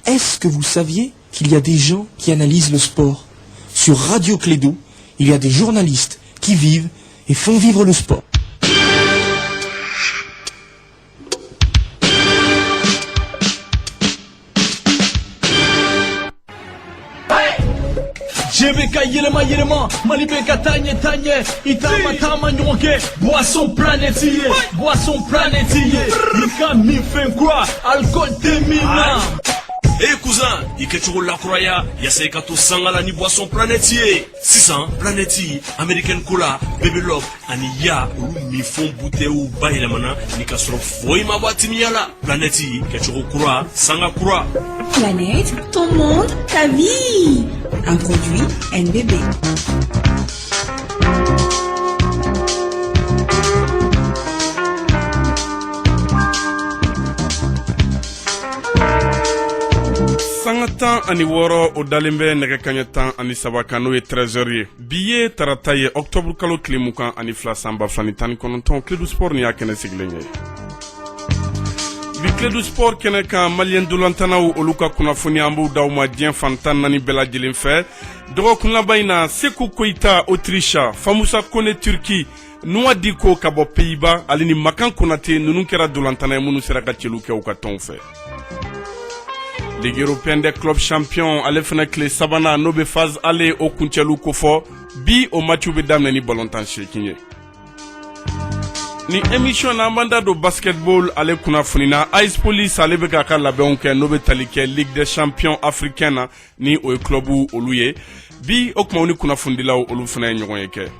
Est-ce que vous saviez qu'il y a des gens qui analysent le sport? Sur Radio Clédou, il y a des journalistes qui vivent et font vivre le sport. JBK yelema Malibeka tanye Itama tama nyonge Boisson planétier Ika mi fait quoi Alcool terminant. Eh cousin, ikechuru la croya, yaseka to sangala ni boisson planétier. 600 planétier, American Cola, Baby Love, aniya mi font bouteille ou bahilamana, ni kasro foi ma batini yala. Planétier, kechuru kura, sanga kura. Planète, ton monde, ta vie. Un produit NBB. Sangatan ani woro o dalimbe nege kanyatan ani sabakano e 13h. Biye tarataye octobre kalo klimukan ani flasamba flani tani kononton Clédou Sport ni akene siglenye. Bi Clédou Sport kene kan malien dolantanaw oluka kunafuni ambu dawma dien fantan nani bela jilin fe. Dogo kunla bayna Sekou Koita Autriche, Famoussa Kone Turquie, Noua Diko kabo Pays-Bas, alini Makan Konate nunu kera dolantanaye munu seraka cheluke ou ka ton fe. Ligue européenne des clubs champions, ale fana kle sabana nobe phase ale o kuncelu kofo bi o matchu be damne ni ballontan shekinye. Ni émission na manda do basketball ale kuna funina Ice Police ale be ka labonke nobe talike Ligue des champions africaine ni o clubu oluye bi okma oni kuna fundila olu fana nyogon yeke.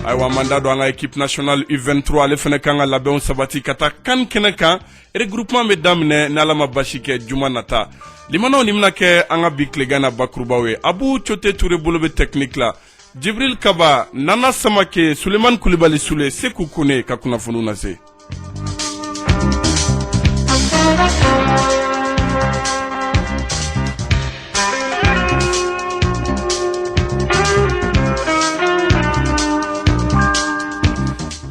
Aywa manda do anga équipe nationale U23 ale fana kanga labon sabati kata kan keneka regroupement me damne nalama bashike juma nata limano nimna ke anga biklegana bakrubawe abu chote touré bolobe technique la Jibril Kaba Nana Samake Suleiman Koulibaly Soule Sekou Kone kakuna fununa se.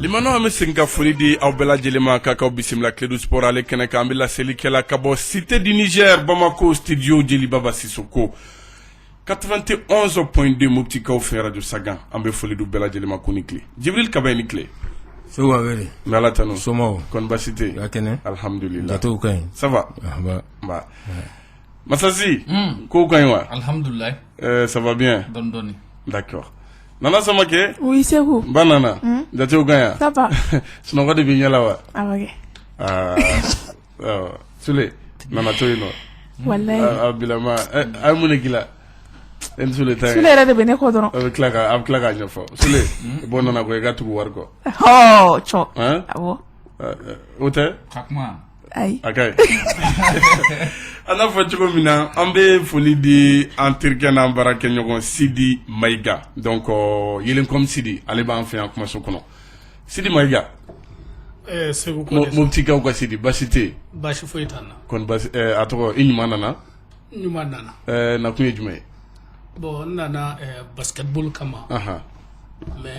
Limano ame senga folidi au bela jelema kaka bisimla Clédou Sport ale kene kambila selikela kabo cité du Niger Bamako studio Djeli Baba Sissoko 91.2 Moptika au Radio Sagan ambe folidu bela jelema kunikli Jibril Kaba nikle so wa wele mala tano somo kon basité yakene alhamdulillah gato kan ça va ba Masasi ko kanwa alhamdulillah ça va bien dondoni d'accord Nana Samake? Oui, c'est vous. Banana. Date au gaya? Ça va. Sinon, on va devenir là. Ah, ok. Sule, Nana Toino. Wallah. Abilama. Amunekila. En Sule, t'as. Sule, elle a devenu quoi, donc? Avec la gagne, Sule, bon, on a quoi, gâteau ou wargo. Oh, tcho. Hein? Ah bon? Où Kakma. Aïe. Ok. Ana fatigo mina ambe foli di antirkena barake nyogon Sidi Maiga donc yelen comme Sidi ale ba en fait en commençon kono Sidi Maiga c'est vous connaissez mon petit ka Sidi basité bashi foitana kon bas atoko inyuma nana na kuye jume bon nana basketball kama mais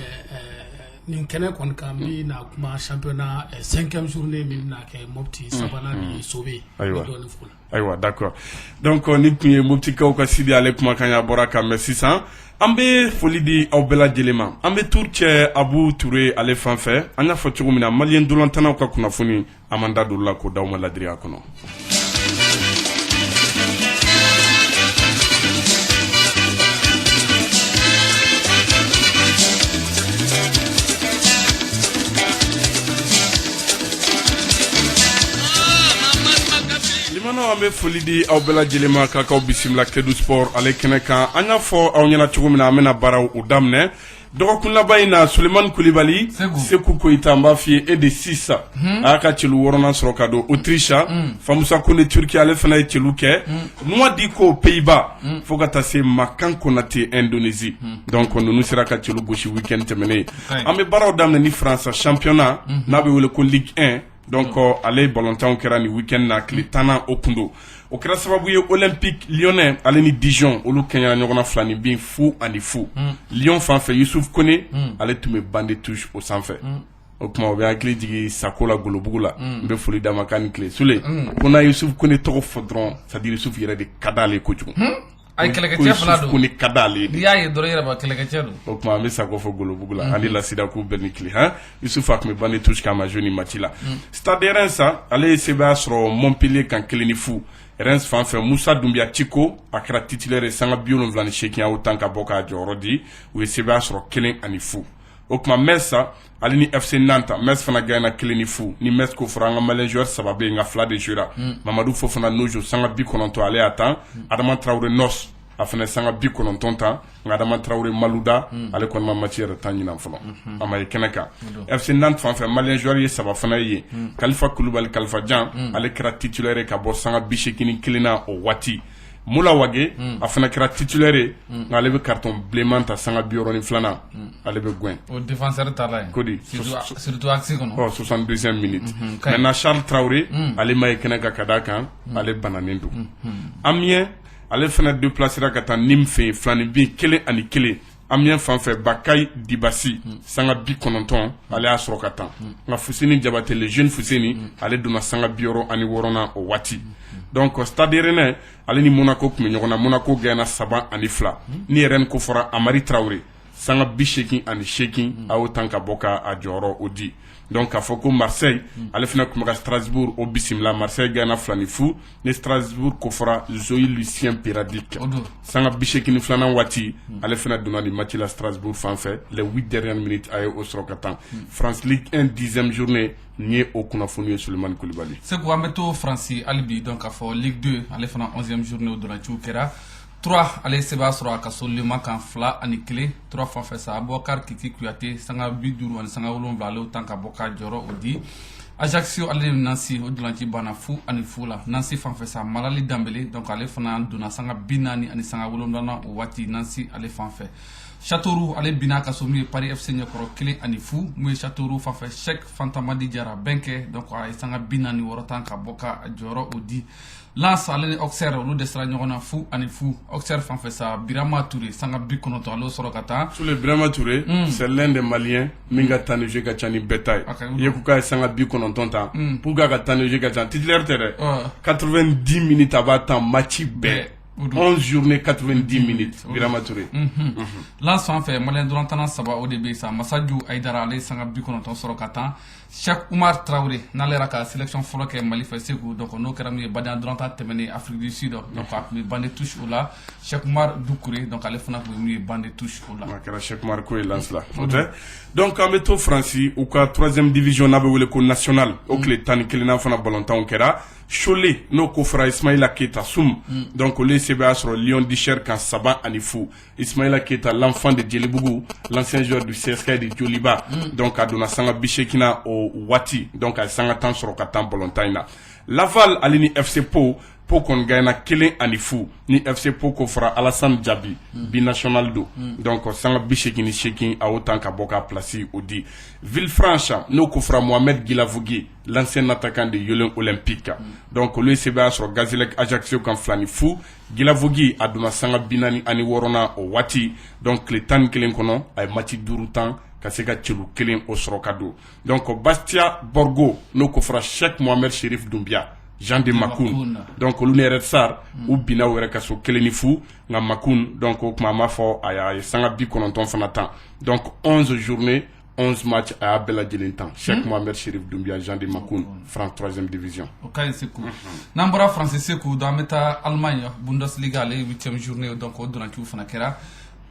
nin kene kon kambi na kuma championnat 5e journée min na ke mopti sabana ni sobe aywa d'accord donc ni kunye mopti ka Sidi ale kuma kanya boraka mais 600 ambe folidi au bela jelema ambe tourche Abou Touré ale fanfɛ anya fɔ cogo mina malien dolantana ka kunafoni amanda dolla ko dawma ladriya kono Limano ambe folidi au bela jelema kaka bisimla Clédou Sport ale kene kan anya fɔ aw ɲɛna cogo mina amena baraw u damne dɔgɔkun laban in na Suleiman Koulibaly Sekou Koita m'a fie et de 6 a ka celu wɔrɔnan sɔrɔ ka don Autriche Famoussa Kone Turquie ale fana ye celu kɛ Noua Diko Pays-Bas fo ka taa se Makan Konate Indonésie donc nunu sera ka celu gosi week-end tɛmɛnen an bɛ baaraw daminɛ ni France championnat n'a bɛ wele ko Ligue 1 donc ale ballontan kɛra ni week-end na tile 10 o kundo o kɛra sababu ye Olympique Lyonnais ale ni Dijon olu kɛɲɛna ɲɔgɔn na fila ni bin fu ani fu Lyon fanfɛ Youssouf Kone ale tun bɛ bande touche o sanfɛ o kuma o bɛ hakili jigin Sako la Golobugu la n bɛ foli d'a ma k'a ni tile Sule ko n'a Yusuf Kone tɔgɔ fɔ dɔrɔn c'est à dire Yusuf yɛrɛ de ka d'ale kojugu ay kɛlɛkɛcɛ fana don ko ni ka d'ale n'i y'a ye dɔrɔn yɛrɛ ba kɛlɛkɛcɛ don o kuma an bɛ Sako fɔ Golobugu la ani lasida k'u bɛɛ ni tile Yusuf a tun bɛ bandi touche k'a ma joué ni match la Stade Reims ale ye sebaya sɔrɔ Montpellier kan 1-0 Reims fan fɛ Moussa Doumbia Tchiko a kɛra titulaire sanga 78 a autant ka bɔ k'a jɔyɔrɔ di u ye sebaya sɔrɔ 1-0 o kuma Metz ale ni FC Nantes Metz fana gagné 1-0 ni Metz ko fɔra an ka malien joueur 3 bɛ yen nka 2 de jouera Mamadou Fofana Nojo sanga 90 ale y'a tan Adama Traoré Nos a fana sanga 90 tan nka Adama Traoré Malouda ale kɔni ma match yɛrɛ tan ɲinan fɔlɔ a ma ye kɛnɛ kan FC Nantes fan fɛ malien joueur ye 3 fana ye Khalifa Koulibaly Khalifa Jan ale kɛra titulaire ka bɔ sanga 81 na o waati Moula Wage a fana kɛra titulaire nka ale bɛ carton bilenman ta sanga 62 ale bɛ gɛn o défenseur ta la kodi surtout axe kɔnɔ 62e minute maintenant Charles Traoré ale ma ye kɛnɛ kan ka d'a kan ale bananen don Amiens ale fana déplacera ka taa Nîmes fɛ yen Flanibin 1-1 Amiens fan fɛ Bakay Dibassi sanga 90 ale y'a sɔrɔ ka tan nka Fuseni Diabaté le jeune Fuseni ale donna sanga 66 na o waati donc Stade Rennais ale ni Monaco tun bɛ ɲɔgɔn na Monaco gagné 3-2 ni Rennes ko fɔra Amari Traoré sanga 88 a autant ka bɔ k'a jɔyɔrɔ o di donc k'a fɔ ko Marseille ale fana tun bɛ ka Strasbourg o bisimila Marseille gagné 2-0 ni Strasbourg ko fɔra Zoï Lucien Peradic sanga 82 waati ale fana donna ni match la Strasbourg fan fɛ les 8 dernières minutes a ye o sɔrɔ ka tan France Ligue 1 10e journée ni ye o kunnafoni ye Sulemani Kulibali Seko an bɛ to France hali donc k'a fɔ Ligue 2 ale fana 11e journée o dolanciw kɛra 3 ale seba sɔrɔ a ka so Lema kan 2-1 3 fan fɛ sa Abubakar Kiki Kuyate sanga 50 ani sanga 7 ale o tan ka bɔ ka jɔyɔrɔ o di Ajaccio ale ni Nancy o dolanci banna 0-0 la Nancy fan fɛ sa Malali Dambele donc ale fana donna sanga 40 ani sanga 7 na o waati Nancy ale fan fɛ Châteauroux ale bina ka so min ye Paris FC ɲɛkɔrɔ 1-0 mun ye Châteauroux fan fɛ Cheikh Fantamadi Diarra bɛnkɛ donc a ye sanga 46 tan ka bɔ ka jɔyɔrɔ o di Lens ale ni Auxerre olu dɛsɛra ɲɔgɔn na 0-0 Auxerre fan fɛ sa Birama Touré sanga 90 ale sɔrɔ ka taa sur le Birama Touré c'est l'un des Maliens min ka tan jeu ka ca ni bɛɛ ta ye ko k'a ye sanga 90 tan pour que ka tan jeu ka ca titulaire tɛ dɛ 90 minutes a b'a tan match bɛɛ 11 journées 90 minutes Birama Touré Lens fan fɛ Malien dɔrɔn tana 3 o de bɛ sa Masaju Aïdara ale sanga 90 sɔrɔ ka taa Cheikh Oumar Traoré n'ale yɛrɛ ka sélection fɔlɔ kɛ Mali fɛ Segu donc n'o kɛra min ye Badian dɔrɔn ta tɛmɛnen Afrique du Sud donc a tun bɛ bande touche o la Cheikh Oumar Doucouré donc ale fana tun bɛ min ye bande touche o la a kɛra Cheikh Oumar ko ye Lens la o tɛ donc an bɛ to France u ka 3e division n'a bɛ wele ko national o tile 11 fana balontanw kɛra Cholet n'o ko fɔra Ismaïla Keita Soum donc olu ye sebaya sɔrɔ Lion d'Icher kan 3-0 Ismaïla Keita l'enfant de Djelibougou l'ancien joueur du CSKA de Djoliba donc a donna sanga 80 o waati donc a ye sanga 10 sɔrɔ ka tan balontan in na Laval ale ni FC Pau kɔni gagné 1-0 ni FC Pau ko fɔra Alassane Diaby binational do donc sanga 88 a autant ka bɔ ka place o di Villefranche n'o ko fɔra Mohamed Guilavogui l'ancien attaquant de Yolin Olympique donc olu ye sebaya sɔrɔ Gazélec Ajaccio kan 2-0 Guilavogui a donna sanga 46 na o waati donc tile 11 kɔnɔ a ye match 5 tan ka se ka celu 1 o sɔrɔ ka don donc Bastia Borgo n'o ko fɔra Cheikh Mohamed Chérif Doumbia Jean de Makoun donc olu ni Red Star u bina u yɛrɛ ka so 1-0 nka Makoun donc o kuma an b'a fɔ a ye sanga 90 fana tan donc 11 journées 11 matchs a y'a bɛɛ lajɛlen tan Cheikh Mohamed Chérif Doumbia Jean de Makoun France 3e division o ka ɲi Seku n'an bɔra France Seku donc an bɛ taa Allemagne Bundesliga ale 8e journée donc o dolanciw fana kɛra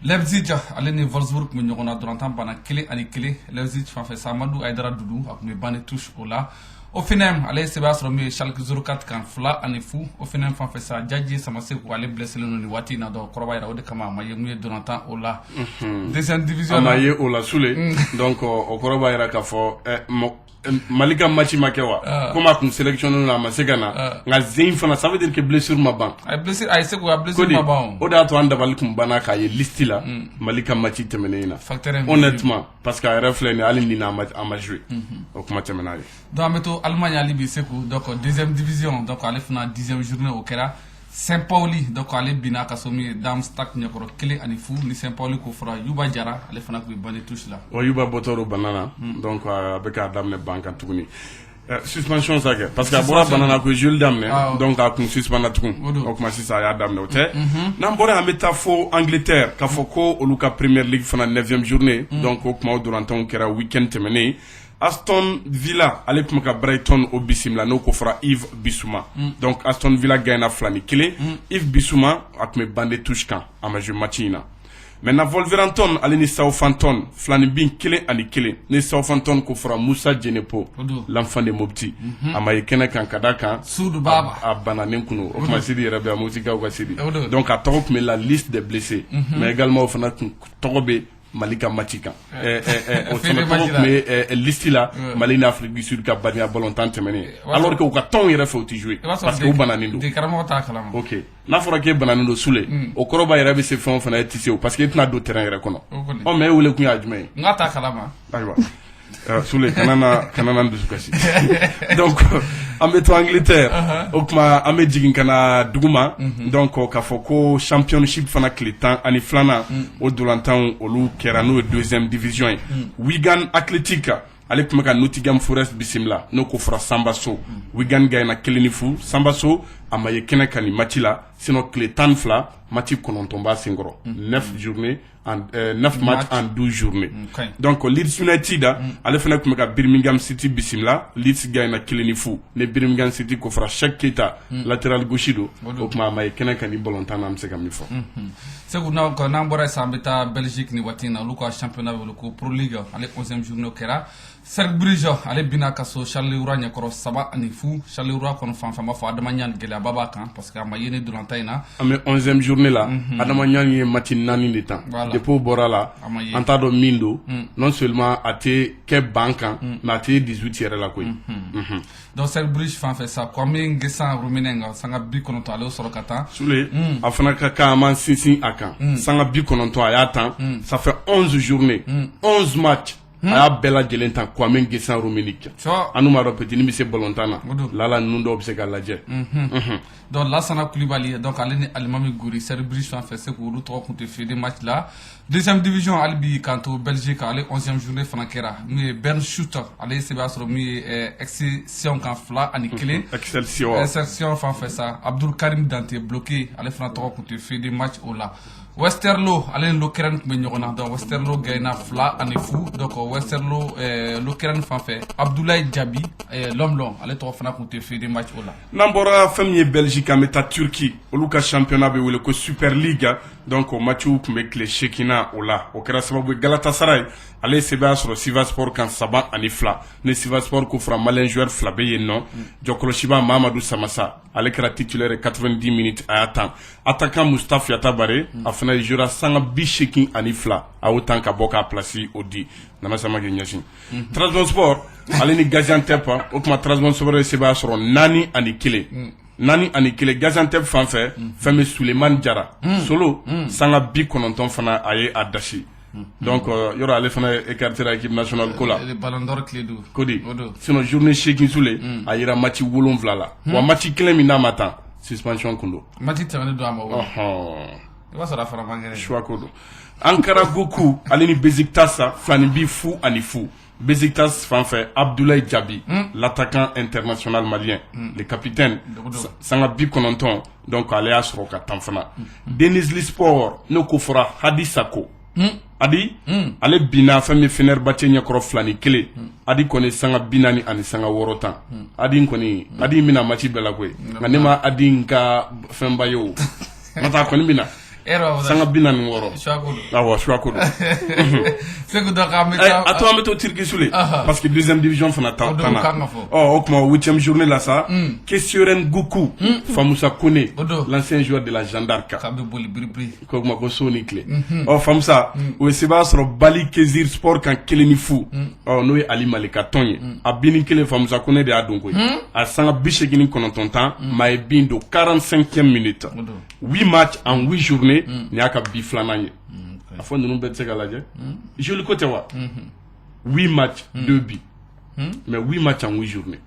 Leipzig ale ni Wolfsburg tun bɛ ɲɔgɔn na dɔrɔn tan banna 1-1 Leipzig fan fɛ sa Amadou Aïdara Doudou a tun bɛ bande touche o la Hoffenheim ale sebaya sɔrɔ min ye Schalke 04 kan 2-0 Hoffenheim fan fɛ sa Jadji Samaseku ale blesselen don ni waati in na donc kɔrɔba yɛrɛ o de kama a ma ye mun ye dɔrɔn tan o la deuxième division a ma ye o la Sule donc o kɔrɔba yɛrɛ k'a fɔ Mali ka match ma kɛ wa comme a tun sélectionné a ma se ka na nka zen fana ça veut dire que blessure ma ban a ye Seku a blessure ma ban o de y'a to an dabali tun banna k'a ye liste la Mali ka match tɛmɛnen in na honnêtement parce que a yɛrɛ filɛ nin ye hali nin na a ma joué o kuma tɛmɛna ye donc an bɛ to Allemagne hali bi Seku donc deuxième division donc ale fana 10e journée o kɛra Saint-Pauli donc ale bina ka somi Darmstadt nyakoro kele ani fu ni Saint-Pauli ko fora Yuba Jara ale fana ko bande touche la o Yuba botoro banana donc avec Adam banka tuguni suspension ça parce que abora banana ko Jules Damne donc a kun suspend tukun o kuma sisa ya Damne o te nan bora ameta fo Angleterre ka foko oluka Premier League fana 9e journée donc o kuma durant ton kera weekend temene Aston Villa ale kuma ka Brighton au bisimla no ko fora Yves Bissouma donc Aston Villa gagne flani kile Yves Bissouma atme bande touche kan amaju matchina maintenant Wolverhampton ale ni Southampton flani bin kile ani kile ni Southampton ko fora Moussa Djenepo l'enfant de Mopti amaye kena kan kadaka Soudou Baba abananen kuno o kuma sidi rabi musica o sidi donc a top mais la liste des blessés mais également au fana togobe Malika Matika on se met liste là Malina Afrique du Sud ka bania volontaire temene alors que au carton il faut jouer parce que au bananindo OK na fora ke bananindo soule o koroba ira be se fon fana tissé parce que tna do terrain ira kono o mais wole kunya adjumé ngata kalama aywa soule kanana ndusukasi donc ameto Angleterre okma ame jigin kana duguma donc ka foko championship fana kletan ani flana au dolantan olu kerano 2e division Wigan Athletic ale kuma ka Nottingham Forest bisimla no ko fora Sambaso Wigan gaina kelinifu Sambaso amaye kena kani matila sino kletan fla match konontomba singro 9 journées en 9 matchs en 12 journées donc Leeds United ale fana kuma ka Birmingham City bisimla Leeds gaina kelinifu ne Birmingham City ko fora chaque Keita latéral gauchido okma amaye kena kani bolontana amseka mifo c'est na ko nambora sambeta Belgique ni watina luko championnat luko Pro League ale 11e journée kera Cercle Brugge ale bina kaso Charleroi nyakoro saba ani fu Charleroi kono fanfama fo Adamanyan gele baba kan parce que amayene dulantaina ame 11e journée là Adamanyan ye matin nani de temps depuis bora là antado mindo non seulement ate ke bankan mais ate 18 la koy donc Cercle Brugge fan fait ça combien ngesa ruminenga sanga bi kono to ale sorokata sule afana ka man sinsin akan sanga bi kono to ayatan ça fait 11 journées 11 matchs aya bela jelenta kwa mengi san Romanique anuma repeti ni mise bolontana lala nundo obse ka laje donc là sana Koulibaly donc alene Alimami Gouri Cercle Brugge fan fait ce que vous trois contre fait des matchs là 2e division Albi kanto Belgique ale 11e journée frankera mi Bern Shooter ale seba soro mi Excelsior kan fla ani kele Excelsior fan fait ça Abdul Karim Dante bloqué ale fana trois contre fait des matchs au là Westerlo alen Lokeren ko nyogona donc Westerlo gaina fla ani fu donc Westerlo Lokeren fan fait Abdoulaye Diaby Lomlong ale to fana ko te fait des matchs ola nambora famille Belgique ameta Turquie oluka championnat be wele ko Super League donc au match où me clé Shekina ola o kera sababu Galatasaray ale seba sur Sivaspor kan saba ani fla ne Sivaspor ko fra malin joueur flabe yenno Jokoloshiba Mamadou Samassa ale kera titulaire 90 minutes à temps attaquant Mustafa Yatabare afana jouera sanga bishekin ani fla a autant ka boka place odi nana sama ge nyashin Trabzonspor ale ni Gaziantep o kuma Trabzonspor seba sur nani ani kile Gaziantep fanfɛ fɛn Suleiman Jara solo sanga bi kononton fana aye adashi donc yoro ale fana écarté la équipe nationale kola le ballon d'or Clédou kodi sinon journée Cheikh Soule ayira match wolonvla la wa match clé mina matin suspension kundo match terminé do amawo wa sara fara mangere choix kodo Ankara Goku ale ni Besiktas flani bi fou ani fou Besiktas fanfɛ Abdoulaye Diaby l'attaquant international malien le capitaine sanga bi kononton donc ale a sɔrɔ ka tan fana Denizli Sport no ko fɔra Hadi Sako Adi ale bina fɛn min Fenerbahçe ɲɛkɔrɔ flani kelen Adi kɔni sanga binani ani sanga wɔɔrɔ tan Adi kɔni Adi mina match bɛɛ la koyi nka ne ma Adi nka fɛnba ye o nata kɔni mina sanga binani wɔɔrɔ awɔ choix ko don c'est que donc ameta ato ameto Turquie soule parce que 2e division fana tana o kuma 8e journée là ça Kessioren Goku Famoussa Kone l'ancien joueur de la Jeanne d'Arc ko kuma ko soni clé Famoussa o seba soro Bali Kezir Sport kan keleni fu no ye Ali Malika tonye a bini kele Famoussa Kone de adongo a sanga bishegini kononton tan mai bindo 45e minute 8 matchs en 8 journées ni aka bi flananye a fɔ ninnu bɛɛ tɛ se ka lajɛ joli ko tɛ wa 8 matchs 2 buts mais 8 matchs en 8 journées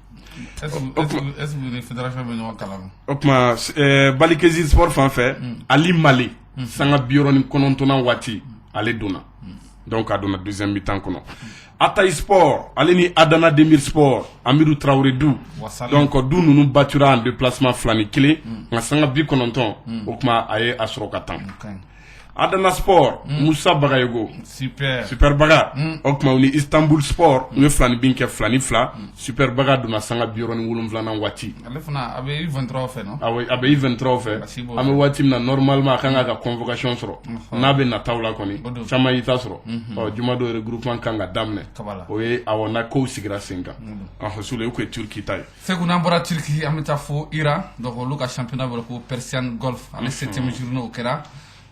est-ce que les fédérations bɛ ɲɔgɔn kalama o tuma Balikezi sport fan fɛ Ali Male sanga 69 waati ale donna donc a donna deuxième mi-temps kɔnɔ Ataï Sport ale ni Adana Demir Sport Amirou Traoré du donc du ninnu battura en déplacement 2-1 nka sanga 90 o tuma a ye a sɔrɔ ka tan Adana Sport Moussa Bagayogo Super Baga o tuma u ni Istanbul Sport u ye 2-2 kɛ 2-2 Super Baga donna sanga 77 waati ale fana a bɛ U23 fɛ non a bɛ U23 fɛ an bɛ waati min na normalement a kan ka convocation sɔrɔ n'a bɛ nataw la kɔni caman y'i ta sɔrɔ juma dɔ regroupement kan ka daminɛ o ye awɔ na kow sigira sen kan Sule o ko ye Turki ta ye Segu n'an bɔra Turki an bɛ taa fo Iran donc olu ka championnat bɛ ko Persian Golf ale 7e journée o kɛra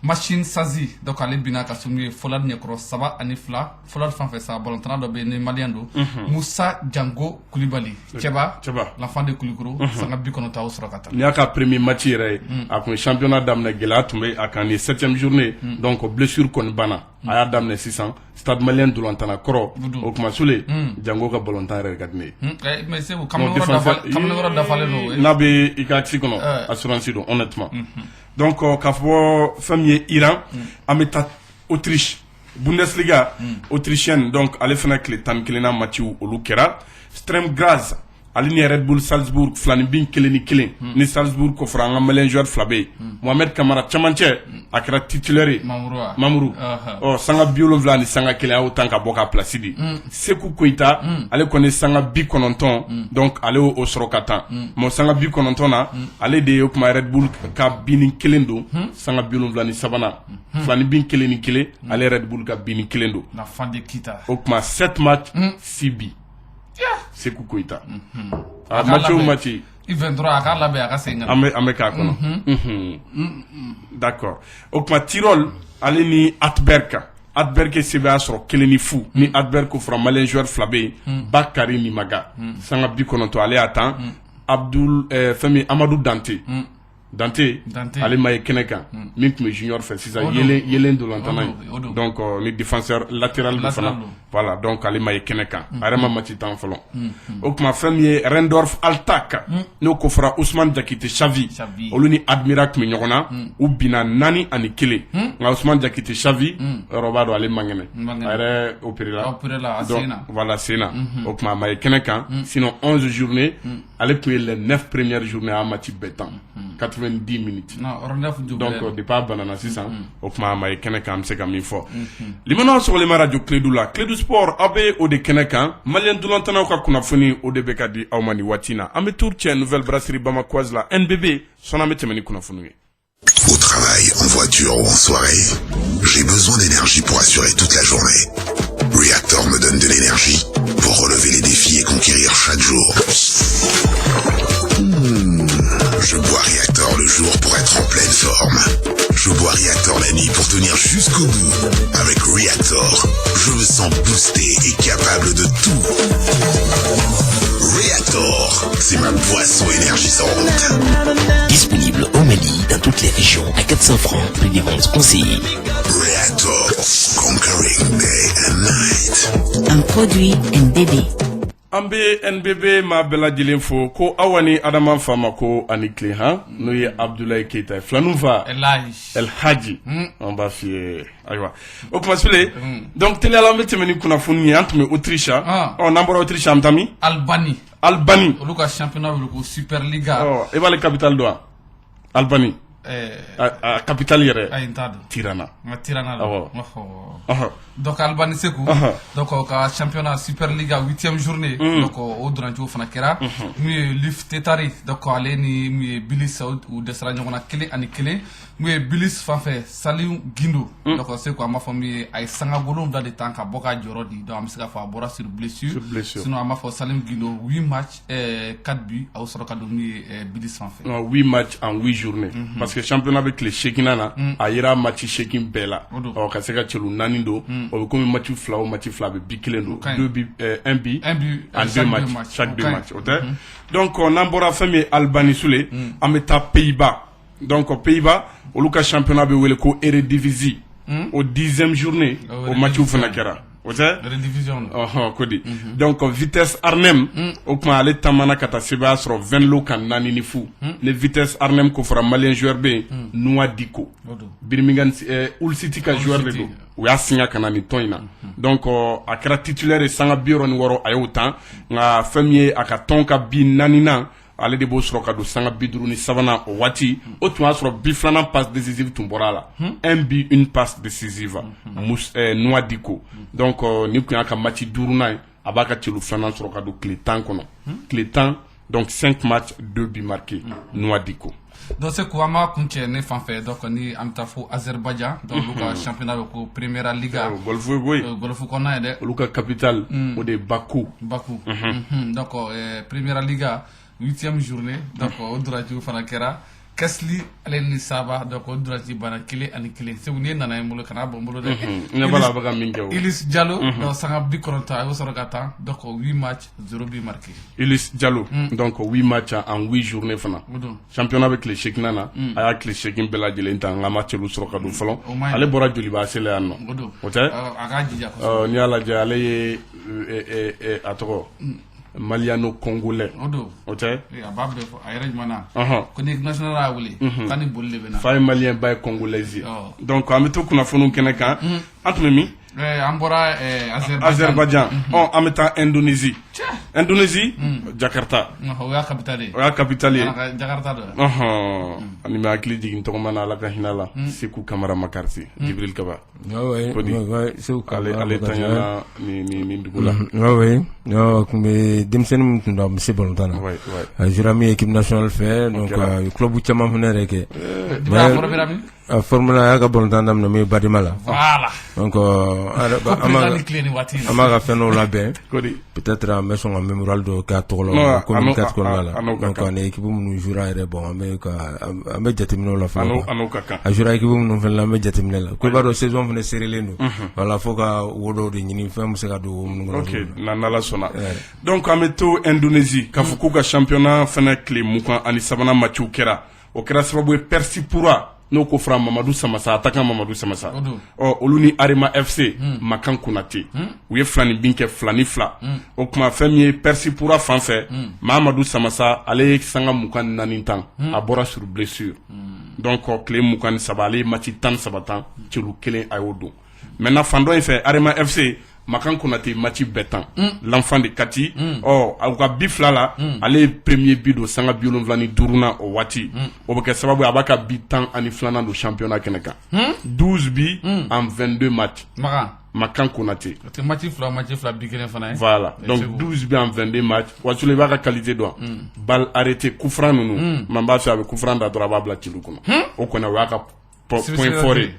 Machine Sazi donc ale bina ka sunu ye Folad ɲɛkɔrɔ 3-2 Folad fan fɛ sa ballontan dɔ bɛ ni malien do Moussa Django Koulibaly Cɛba l'enfant de Koulikoro sanga 90 o sɔrɔ ka taa. Ni y'a ka premier match yɛrɛ ye a kun championnat daminɛ gɛlɛya tun bɛ a kan ni 7e journée donc blessure kɔni banna a y'a daminɛ sisan stade malien dolantana kɔrɔ o kuma Sule Django ka ballontan yɛrɛ ka di ne ye. Mais Segu kamalen dafalen do n'a bɛ i ka axe kɔnɔ assurance don honnêtement. Donc k'a fɔ fɛn min ye Iran an bɛ taa Autriche Bundesliga autrichienne donc ale fana tile 11 matchiw olu kɛra Sturm Graz ale ni Red Bull Salzburg 2-1 ni Salzburg ko fɔra an ka malien joueur 2 bɛ yen Mohamed Kamara camancɛ a kɛra titulaire Mamourou sanga 70 ni sanga 1 a y'o tan ka bɔ ka place di Sekou Koita ale kɔni sanga 90 donc ale y'o sɔrɔ ka tan mais sanga 90 na ale de ye o kuma Red Bull ka 1 don sanga 73 2-1 ni 1 ale Red Bull ka 1 don la fin de Kita o kuma 7 match 6 buts Sekou Koita match o match U23 a ka labɛn a ka segin an bɛ k'a kɔnɔ d'accord o kuma Tirol ale ni Atberg sɛbɛn y'a sɔrɔ 1-0 ni Atberg ko fɔra malien joueur 2 bɛ yen Bakary Nimaga sanga 90 ale y'a tan fɛn min Amadou Dante ale ma ye kɛnɛ kan min tun bɛ junior fɛ sisan yelen dolantana ye donc ni défenseur latéral do fana voilà donc ale ma ye kɛnɛ kan a yɛrɛ ma match tan fɔlɔ o kuma fɛn min ye Rendorf Altak n'o ko fɔra Ousmane Diakité Xavi olu ni Admira tun bɛ ɲɔgɔn na u binna 4-1 nka Ousmane Diakité Xavi yɔrɔ b'a dɔn ale man kɛnɛ a yɛrɛ opéré la donc voilà sen na o kuma a ma ye kɛnɛ kan sinon 11 journées ale tun ye les 9 premières journées a match bɛɛ tan 90 minutes donc depuis a banana sisan o kuma a ma ye kɛnɛ kan an bɛ se ka min fɔ limanaw sɔgɔlen radio Clédou la Clédou Sport aw bɛ o de kɛnɛ kan malien dolantanaw ka kunnafoni o de bɛ ka di aw ma ni waati na an bɛ tour cɛ Nouvelle Brasserie Bamakoise la NBB sɔnni an bɛ tɛmɛ ni kunnafoni ye. Au travail, en voiture ou en soirée, j'ai besoin d'énergie pour assurer toute la journée. Reactor me donne de l'énergie pour relever les défis et conquérir chaque jour. Je bois Reactor le jour pour être en pleine forme. Je bois Reactor la nuit pour tenir jusqu'au bout. Avec Reactor, je me sens boosté et capable de tout. Reactor, c'est ma boisson énergisante. Disponible au Mali, dans toutes les régions, à 400 francs, prix des ventes conseillées. Reactor, conquering day and night. Un produit NBB. An bɛ NBB maa bɛɛ lajɛlen fo ko aw ni Adama Fama ko ani tile n'o ye Abdoulaye Keita filaninw fa El Hadji an b'a f'i ye ayiwa o kuma Sule donc teliyala an bɛ tɛmɛ ni kunnafoni ye an tun bɛ Autriche n'an bɔra Autriche an bɛ taa min Albanie olu ka championnat wele ko Superliga i b'ale capitale dɔn wa Albanie a capitale yɛrɛ ayi n t'a dɔn Tirana donc Albanie Sekou donc ka championnat Superliga 8e journée donc o dɔrɔncogo fana kɛra mun ye Lif Tetari donc ale ni mun ye Bilis u dɛsɛra ɲɔgɔn na 1-1 mun ye Bilis fan fɛ Salim Guindo donc Sekou an b'a fɔ min ye a ye sanga 7 de tan ka bɔ ka jɔyɔrɔ di donc an bɛ se k'a fɔ a bɔra sur blessure sinon an b'a fɔ Salim Guindo 8 matchs 4 buts a y'o sɔrɔ ka don mun ye Bilis fan fɛ 8 matchs en 8 journées parce que championnat bɛ tile 8 na a yera match 8 bɛɛ la ka se ka cɛlu 4 don o bɛ komi match 2 o match 2 a bɛ bi 1 don 1 but en 2 matchs chaque 2 matchs o tɛ donc n'an bɔra fɛn min ye Albanie Sule an bɛ taa Pays-Bas donc Pays-Bas olu ka championnat bɛ wele ko Eredivisie o 10e journée o matchw fana kɛra Redivision. Kodi. Donc Vitesse Arnhem o kuma ale tamana kata seba soro 20 lo kan nani ni fu. Le Vitesse Arnhem ko fera malien joueur be Noa Diko. Birmingham Hull City ka joueur de do. O ya signa kana ni toina. Donc a kɛra titulaire sanga biro ni woro ayo tan nga famille aka tonka bi nanina ale de bo sɔrɔ ka don sanga 53 o waati o tun y'a sɔrɔ bi filanan passe décisive tun bɔra la un but une passe décisive Noa Diko donc ni kun y'a ka match 5nan ye a b'a ka celu filanan sɔrɔ ka don tile 10 kɔnɔ tile 10 donc 5 matchs 2 buts marqués Noa Diko. Donc c'est quoi ma kuncɛ ne fan fɛ donc ni an bɛ taa fo Azerbaïdjan donc olu ka championnat bɛ ko Primera Liga golfu boy golfu kɔnɔna ye dɛ olu ka capitale o de ye Bakou donc Primera Liga 8e journée donc o durajiw fana kɛra Kesli ale ni Saba donc o duraji bana 1-1 segu ni nana n bolo kana bɔ n bolo dɛ ne bala bɛ ka min kɛ o Ilis Diallo donc sanga 90 a y'o sɔrɔ ka tan donc 8 matchs 0 but marqué Ilis Diallo donc 8 matchs en 8 journées fana championnat bɛ tile 8 na a y'a tile 8 bɛɛ lajɛlen ta n ka matchlu sɔrɔ ka don fɔlɔ ale bɔra Joliba sele yan nɔ o tɛ a k'a jija kosɛbɛ n'i y'a lajɛ ale ye a tɔgɔ Maliano Congolais o tɛ a b'a bɛɛ fɔ a yɛrɛ jumɛn na ko ni national y'a wele k'a ni boli de bɛ na fa ye malien ba ye congolais donc an bɛ to kunnafoniw kɛnɛ kan an tun bɛ min an bɔra Azerbaïdjan an bɛ taa Indonésie Jakarta o y'a capitale ye o y'a capitale ye Jakarta dɔ ani bɛ hakili jigin tɔgɔma na ala ka hinɛ la Sekou Kamara Makarti Jibril Kaba ale tanyana ni dugu la kun bɛ denmisɛnnin min tun don a bɛ se balontan na a jouera min équipe nationale fɛ donc club caman fana yɛrɛ kɛ a formula a y'a ka balontan daminɛ min ye Badima la donc an b'a ka fɛn dɔw labɛn peut-être an bɛ sɔn ka mémorial dɔ k'a tɔgɔ la commune 4 kɔnɔna la donc ani équipe minnu jouera yɛrɛ bon an bɛ jateminɛw la fana a jouera équipe minnu fana la an bɛ jateminɛ la ko i b'a dɔn saison fana serrelen don voilà fo ka wo dɔw de ɲini fɛn bɛ se ka don wo minnu kɔnɔ. Ok n'ala sɔnna donc an bɛ to Indonésie k'a fɔ k'u ka championnat fana tile 23 matchw kɛra o kɛra sababu ye Persipura n'o ko fɔra Mamadou Samassa attaquant Mamadou Samassa olu ni Arema FC Makan Konate u ye filani bin kɛ 2-2 o kuma fɛn min ye Persipura fan fɛ Mamadou Samassa ale ye sanga 24 tan a bɔra sur blessure donc tile 23 ale ye match 13 tan celu 1 a y'o don maintenant fan dɔ in fɛ Arema FC Makan Konate match bɛɛ tan l'enfant de Kati u ka bi 2 la ale ye premier but don sanga 75 na o waati o bɛ kɛ sababu a b'a ka bi 12 don championnat kɛnɛ kan 12 buts en 22 matchs Makan Konate match 2 bi 1 fana ye voilà donc 12 buts en 22 matchs wasula i b'a ka qualité dɔn balle arrêté coup franc ninnu man b'a fɛ a bɛ coup franc da dɔrɔn a b'a bila celu kɔnɔ o kɔni o y'a ka point fort ye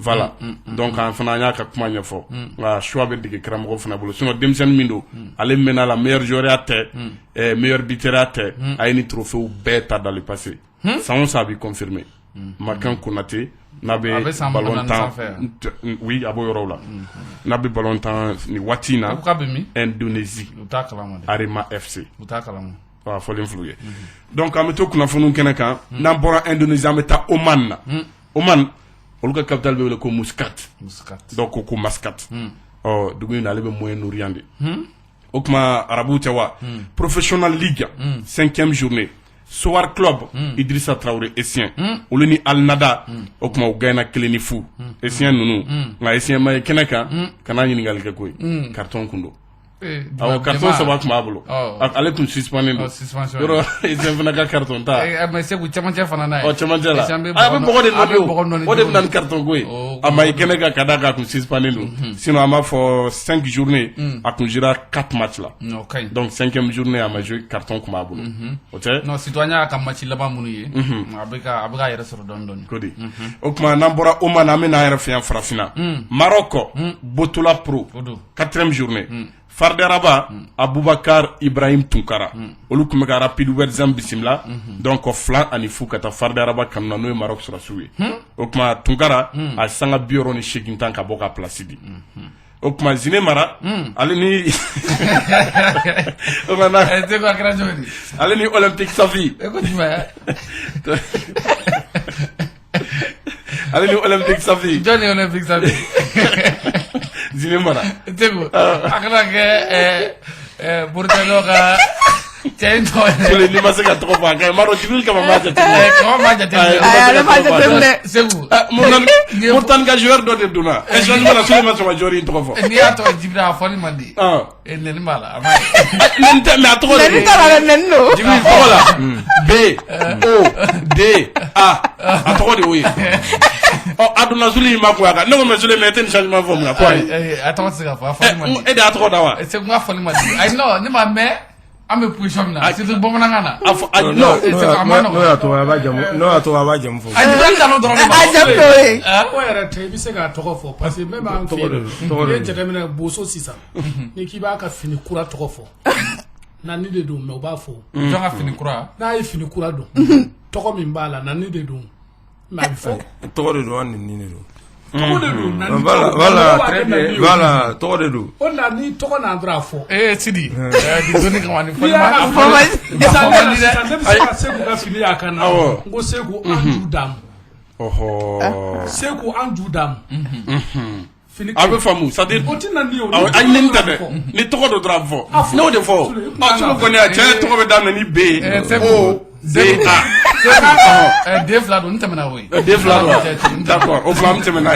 voilà donc an fana an y'a ka kuma ɲɛfɔ nka choix bɛ dege karamɔgɔ fana bolo sinon denmisɛnnin min don ale mɛnna la meilleur joueur ya tɛ meilleur buteur ya tɛ a ye ni trophée bɛɛ ta dans le passé san o san a bɛ confirmer Makan Konate n'a bɛ ballon tan oui a b'o yɔrɔw la n'a bɛ ballon tan ni waati in na Indonésie Arema FC fɔlen furu ye donc an bɛ to kunnafoniw kɛnɛ kan n'an bɔra Indonésie an bɛ taa Oman na Oman olu ka capitale bɛ wele ko Muscat donc ko Mascat dugu in na ale bɛ Moyen-Orient de o kuma arabuw tɛ wa Professional League 5e journée Sowar Club Idrissa Traoré Essien olu ni Al Nada o kuma u gagné 1-0 Essien ninnu nka Essien ma ye kɛnɛ kan kana ɲininkali kɛ koyi carton kun don awɔ carton 3 tun b'a bolo ale tun suspendu don yɔrɔ Essien fana ka carton ta mais Seku cɛmancɛ fana n'a ye cɛmancɛ la a bɛ bɔgɔ de nɔni o de bɛ na ni carton ko ye a ma ye kɛnɛ kan ka d'a kan a tun suspendu don sinon an b'a fɔ 5 journées a tun jouera 4 matchs la donc 5e journée a ma joué carton kun b'a bolo o tɛ non citoyen y'a ka match laban minnu ye a bɛ k'a yɛrɛ sɔrɔ dɔɔni dɔɔni ko de o kuma n'an bɔra Oman an bɛ n'an yɛrɛ fɛ yan farafinna Maroc Botola Pro 4e journée Farderaba Abubakar Ibrahim Tunkara olu tun bɛ ka Rapid Wrexham bisimila donc 2-0 ka taa Farderaba kanuna n'o ye Maroc sɔrɔsiw ye o kuma Tunkara a sanga 68 tan ka bɔ ka place di o kuma Zine Mara ale ni ale ni Olympique Safi ale ni Olympique Safi Johnny Olympique Safi Zinemara. Tego. Akala ke Burtano ka Tento. Sule ni masaka to ba ka maro Jibril ka ma jate. Ko ma jate. Segu. Murtan ka joueur do de duna. E joni mala Sule ma so jori to fo. Ni ato Jibril afoni mandi. E nen mala. Amai. Nen te me atro. Nen ta nen no. Jibril fola. B O D A. Atro de oui. Oh aduna Sule ma ko aka. No me Sule me ten changement forme na ko. Attends c'est fa afoni mandi. E da atro da wa. C'est moi afoni mandi. I know ni ma me ame position na c'est bon manangana no ato aba jam fo ay dal dalo dron ko yara te bi se ga to fo parce que même en fait ne je demina boso sisa ni ki ba ka fini kura to fo na ni de do me ba fo to ka fini kura na yi fini kura do to ko min bala na ni de do ma bi fo to do an ni do voilà très bien voilà to do on a ni to na ndra fo Sidi di doni kan wani fo ça se ko ka fini akana ngo se ko andu dam se ko andu dam abe famu ça dit ay nen tabe ni to do dra fo no de fo so ko ne a che to be dam ni B O D A Dave Lado ntamena we Dave Lado d'accord au flam ntamena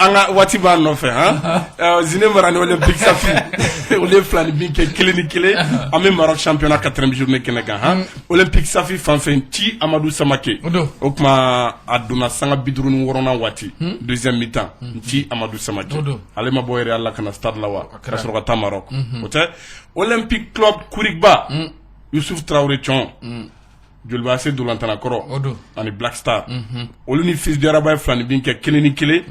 anga watiba no fe Zinemara ni Olympique Safi ole flan bi ke clinique ame Maroc championnat 4e journée kenega Olympique Safi fanfen ti Amadou Samake okuma aduna sanga bidrunu worona wati deuxième mi-temps ti Amadou Samake ale ma boyere Allah kana stade lawa kasro ka Maroc ote Olympique Club Kourigba Youssouf Traoré Chon Julba se dolantana koro ani Black Star olu ni fils de Rabat flani bin ke keleni kele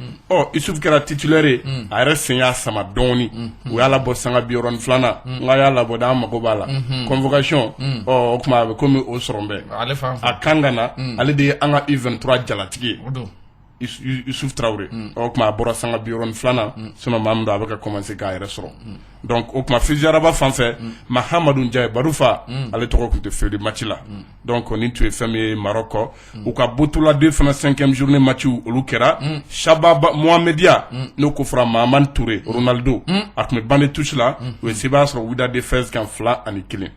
Youssouf kera titulaire a yɛrɛ senya sama dɔɔni o y'a labɔ sanga biɔrɔn filana nga y'a labɔ da mago b'a la convocation o kuma a bɛ komi o sɔrɔ bɛ a kan ka na ale de ye an ka U23 jalatigi ye Youssouf Traoré o kuma a bɔra sanga biɔrɔn filana sinon Mamadou a bɛ ka commencer k'a yɛrɛ sɔrɔ donc o kuma fils de Rabat fan fɛ Mahamadou Ndiaye Baroufa ale tɔgɔ tun tɛ feere match la donc ni tu ye fɛn min ye Maroc kɔ u ka Botola 2 fana 5e journée match olu kɛra Shababa Mohamedia n'o ko fɔra Mahaman Touré Ronaldo a tun bɛ bande touche la u ye sebaya sɔrɔ Wydad Defense kan 2-1